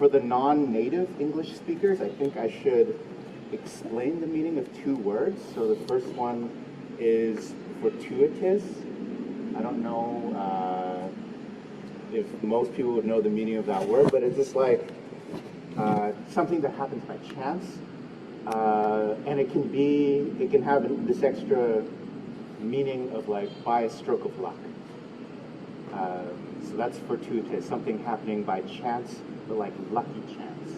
For the non-native English speakers, I think I should explain the meaning of two words. So the first one is fortuitous. I don't know if most people would know the meaning of that word, but it's just like something that happens by chance. And it can have this extra meaning of like by a stroke of luck. So that's fortuitous, something happening by chance, but like lucky chance.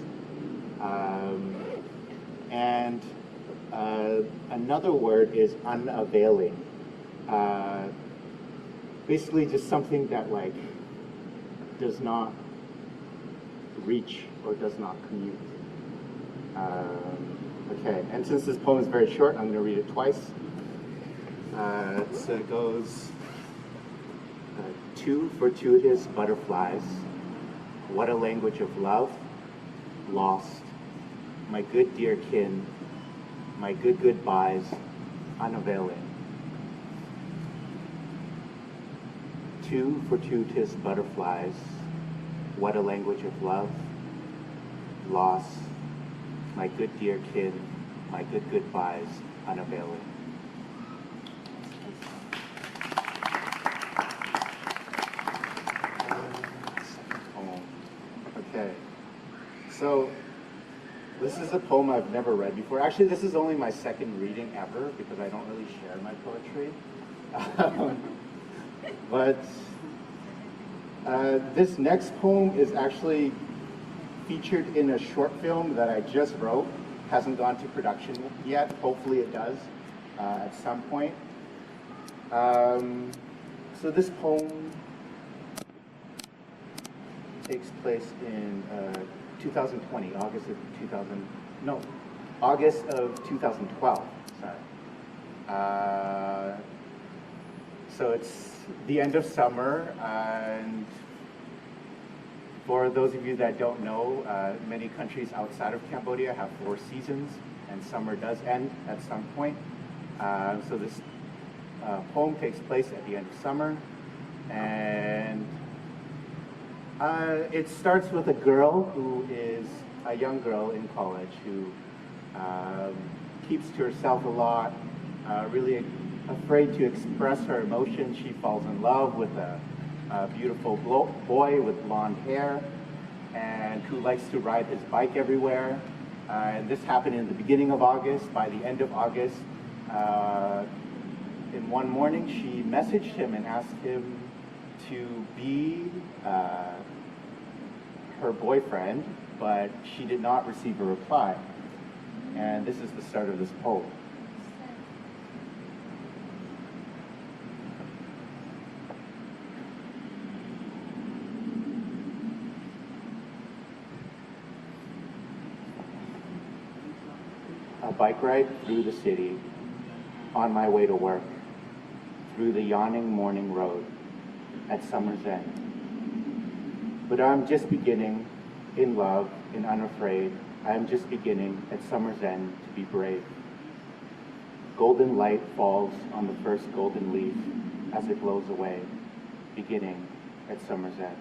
And another word is unavailing. Basically just something that like does not reach or does not commute. Okay, and since this poem is very short, I'm going to read it twice. So it goes, two fortuitous butterflies, what a language of love, lost, my good dear kin, my good goodbyes, unavailing. Two fortuitous butterflies, what a language of love, lost, my good dear kin, my good goodbyes, unavailing. Okay, so this is a poem I've never read before. Actually, this is only my second reading ever because I don't really share my poetry. But this next poem is actually featured in a short film that I just wrote. Hasn't gone to production yet. Hopefully it does at some point. So this poem takes place in 2020, August of 2012, sorry. So it's the end of summer, and for those of you that don't know, many countries outside of Cambodia have 4 seasons, and summer does end at some point. So this poem takes place at the end of summer, and it starts with a girl who is a young girl in college who keeps to herself a lot, really afraid to express her emotions. She falls in love with a beautiful boy with blonde hair and who likes to ride his bike everywhere. And this happened in the beginning of August. By the end of August, in one morning, she messaged him and asked him to be her boyfriend, but she did not receive a reply. And this is the start of this poem. A bike ride through the city, on my way to work, through the yawning morning road, at summer's end. But I'm just beginning, in love and unafraid, I am just beginning, at summer's end, to be brave. Golden light falls on the first golden leaf as it blows away, beginning at summer's end.